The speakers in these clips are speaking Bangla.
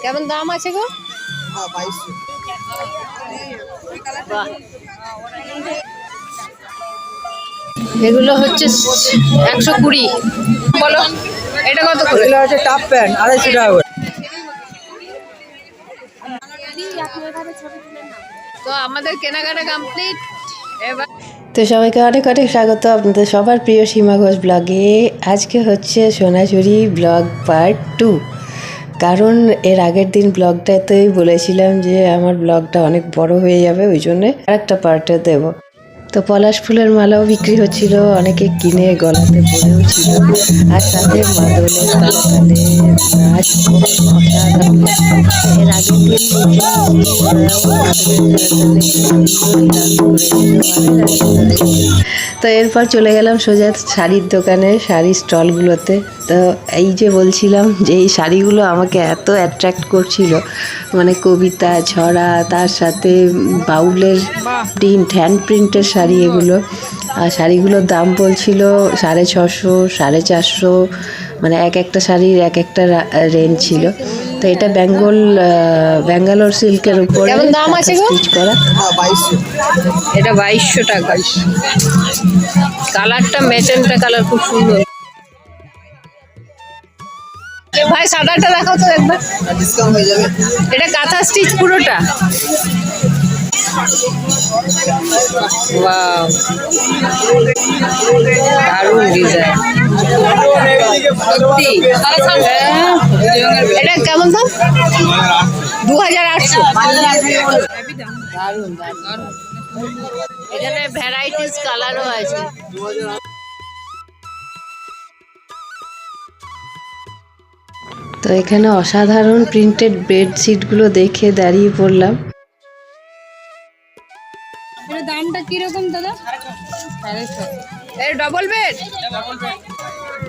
কেমন দাম আছে গো? এগুলো হচ্ছে 120। বলো এটা কত করে? এগুলো হচ্ছে টপ প্যান্ট 250 টাকা করে। তো আমাদের কেনাকাটা কমপ্লিট এবার। তো সবাইকে অনেক অনেক স্বাগত আপনাদের সবার প্রিয় সীমা ঘোষ ব্লগে। আজকে হচ্ছে সোনাঝুরি ব্লগ পার্ট 2। কারণ এর আগের দিন ব্লগটাতেই বলেছিলাম যে আমার ব্লগটা অনেক বড় হয়ে যাবে, ওই জন্যে আরেকটা পার্টে দেব। তো পলাশ ফুলের মালাও বিক্রি হচ্ছিল, অনেকে কিনে গলাতে পরেও ছিল, আর সাথে মাদলের তালে তালে নাচ অসাধারণ। এর আগের দিন তো এরপর চলে গেলাম সোজা শাড়ির দোকানে, শাড়ির স্টলগুলোতে। তো এই যে বলছিলাম যে এই শাড়িগুলো আমাকে এত অ্যাট্রাক্ট করছিল, মানে কবিতা ছড়া, তার সাথে বাউলের প্রিন্ট, হ্যান্ড প্রিন্টের শাড়ি এগুলো। আর শাড়িগুলোর দাম বলছিল 650, 450, মানে এক একটা শাড়ির এক একটা রেঞ্জ ছিল। তো এটা ব্যাঙ্গালোর সিল্কের উপর দাম আছে স্টিচ করা। এটা 2200 টাকা। কালারটা ম্যাজেন্টা কালার, খুব সুন্দর। ভাই সাদাটা দেখাও তো একবার। ডিসকাউন্ট হয়ে যাবে। এটা কাঁথা স্টিচ পুরোটা। ওয়াও, দারুণ ডিজাইন সত্যি। এটা কেমন দাম? 2800। দারুণ দারুণ। এখানে ভ্যারাইটিস কালারও আছে। তো এখানে অসাধারণ প্রিন্টেড বেডশিটগুলো দেখে দাঁড়িয়ে পড়লাম। এর দামটা কিরকম দাদা? 650। এর ডবল বেড?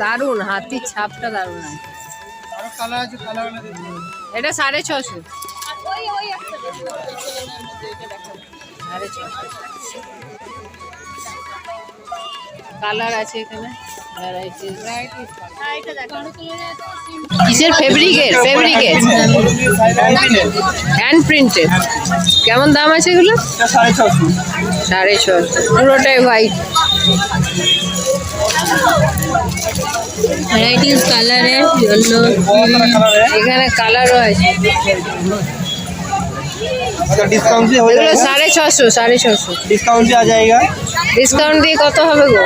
দারুণ, হাতির ছাপটা দারুণ আছে। এটা 650। কালার আছে এখানে কিসের? ফেব্রিকের হ্যান্ড প্রিন্টেড। কেমন দাম আছে এগুলো? 650। পুরোটাই হোয়াইট। ভ্যারাইটিস কালারের জন্য এখানে কালারও আছে। डिस्काउंट भी हो এগুলো जाएगा। 650। डिस्काउंट भी आ जाएगा। ডিসকাউন্ট দিয়ে কত হবে গো?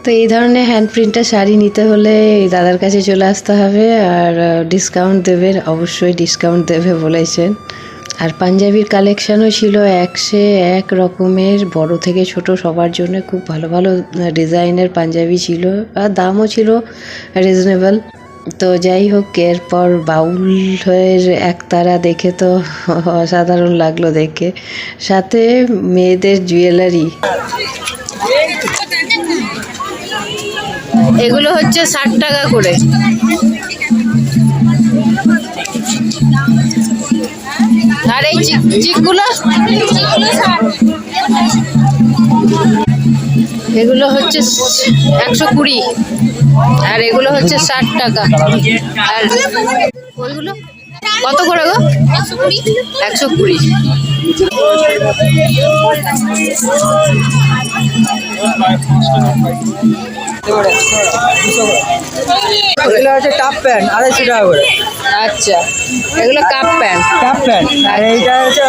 তো এই ধরনের হ্যান্ড প্রিন্টের শাড়ি নিতে হলে এই দাদার কাছে চলে আসতে হবে, আর ডিসকাউন্ট দেবে, অবশ্যই ডিসকাউন্ট দেবে বলেছেন। আর পাঞ্জাবির কালেকশানও ছিল এক রকমের, বড় থেকে ছোট সবার জন্য খুব ভালো ভালো ডিজাইনের পাঞ্জাবি ছিল, আর দামও ছিল রিজনেবল। তো যাই হোক, এরপর বাউলের একতারা দেখে তো অসাধারণ লাগলো দেখে, সাথে মেয়েদের জুয়েলারি। এগুলো হচ্ছে 60 টাকা করে। আর এই চিকগুলো এগুলো হচ্ছে 120, আর এগুলো হচ্ছে 60 টাকা। আর ওইগুলো কত করে গো? 120। এগুলো হচ্ছে টপ প্যান্ট 250 টাকা করে। আচ্ছা, এগুলো কাপ প্যান্ট। Top pant. আর এইটা হচ্ছে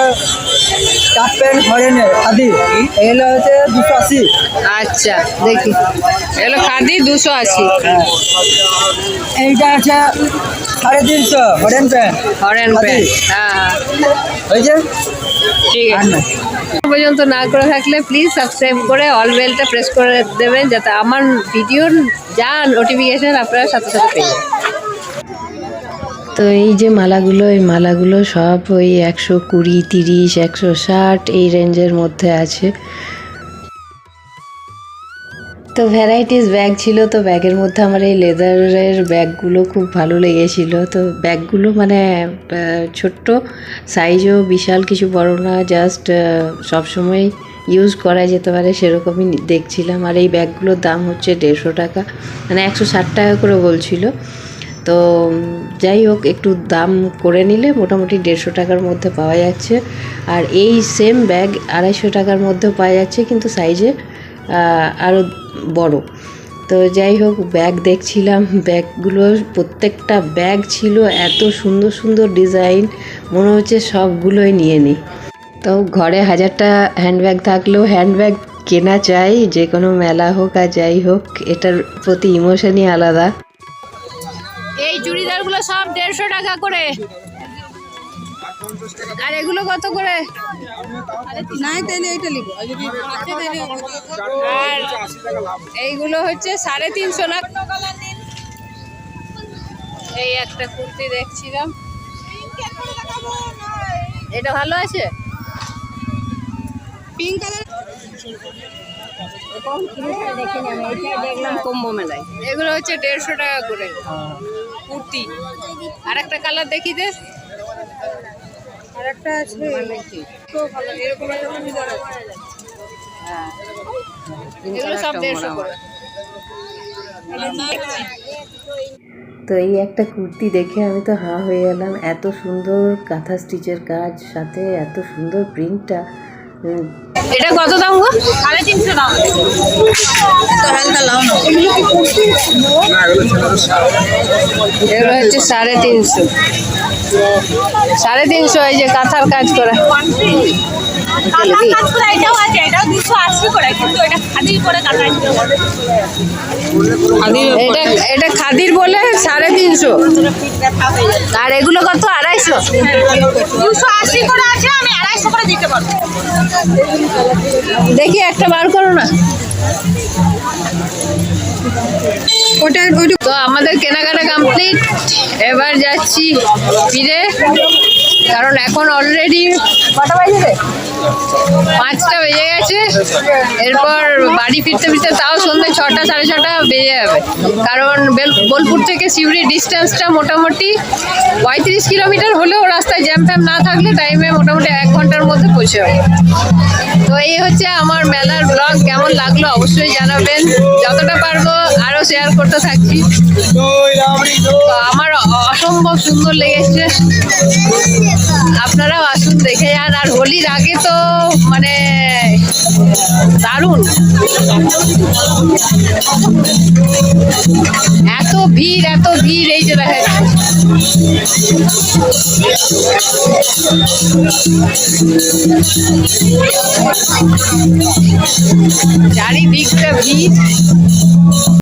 টপ প্যান্ট ফরেনের খাদি, এগুলো হচ্ছে 280। আচ্ছা দেখি, এগুলো খাদি 280। এইটা আছে 350 ফরেন প্যান্ট। ফরেন প্যান্ট, হ্যাঁ হয়েছে। ঠিক আছে। পর্যন্ত না করে থাকলে প্লিজ সাবস্ক্রাইব করে অল বেলটা প্রেস করে দেবেন, যাতে আমার ভিডিওর যা নোটিফিকেশন আপনারা সাথে সাথে পেয়ে যাবেন। তো এই যে মালাগুলো, এই মালাগুলো সব ওই 120, 30, 160 এই রেঞ্জের মধ্যে আছে। তো ভ্যারাইটিস ব্যাগ ছিল, তো ব্যাগের মধ্যে আমার এই লেদারের ব্যাগগুলো খুব ভালো লেগেছিল। তো ব্যাগগুলো মানে ছোট্ট সাইজও, বিশাল কিছু বড় না, জাস্ট সবসময় ইউজ করা যেতে পারে সেরকমই দেখছিলাম। আর এই ব্যাগগুলোর দাম হচ্ছে 150 টাকা, মানে 160 টাকা করে বলছিল। তো যাই হোক, একটু দাম করে নিলে মোটামুটি 150 টাকার মধ্যে পাওয়া যাচ্ছে। আর এই সেম ব্যাগ 250 টাকার মধ্যেও পাওয়া যাচ্ছে, কিন্তু সাইজে আরও বড়। তো যাই হোক, ব্যাগ দেখছিলাম, ব্যাগগুলো প্রত্যেকটা ব্যাগ ছিল এত সুন্দর সুন্দর ডিজাইন, মনে হচ্ছে সবগুলোই নিয়ে নিই। তো ঘরে 1000টা হ্যান্ডব্যাগ থাকলেও হ্যান্ডব্যাগ কেনা চাই, যে কোনো মেলা হোক আর যাই হোক, এটার প্রতি ইমোশনই আলাদা। এই চুড়িদারগুলো সব 150 টাকা করে। আর এগুলো কত করে? আর এইগুলো হচ্ছে 350 না। এই একটা কুর্তি দেখছিলাম, এটা ভালো আছে, পিঙ্ক কালার। দেখলাম কম্বো মেলায়, এগুলো হচ্ছে 150 টাকা করে কুর্তি। আর একটা কালার দেখি দে, আরেকটা আছে তো ভালো, এরকম একটা চুড়িদার আছে। হ্যাঁ, এগুলো সব 150 করে। তো এই একটা কুর্তি দেখে আমি তো হাঁ হয়ে গেলাম, এত সুন্দর কাঁথা স্টিচের কাজ, সাথে এত সুন্দর প্রিন্টটা। এটা কত দাম গো? 350 দাম। তো হালকা লাও না, এগুলো হচ্ছে 350। 350 এই যে কাঁথার কাজ করা। এটা খাদির বলে 350। আর এগুলো কত? 250। 280 করে আছে, আমি 250 করে দিতে পারবো। দেখি একটা বার করো না। তো আমাদের কেনাকাটা কমপ্লিট, এবার যাচ্ছি ফিরে, কারণ এখন অলরেডি কটা বাজে রে? 5টা বেজে গেছে। এরপর বাড়ি ফিরতে ফিরতে তাও সন্ধ্যে 6টা 6:30 বেজে যাবে, কারণ বোলপুর থেকে সিউড়ির ডিস্টেন্সটা মোটামুটি 35 কিলোমিটার হলেও রাস্তায় জ্যাম ফ্যাম না থাকলে টাইমে মোটামুটি 1 ঘন্টার মধ্যে পৌঁছে যাবে। তো এই হচ্ছে আমার মেলার ব্লগ। কেমন লাগলো অবশ্যই জানাবেন, যতটা পারবো আরও শেয়ার করতে থাকছি। তো আমার অসম্ভব সুন্দর লেগেছে, আপনারাও আসুন দেখে যান। আর হোলির আগে তো মানে দারুণ, এত ভিড় এই যে দেখা চারিদিকটা ভিড়।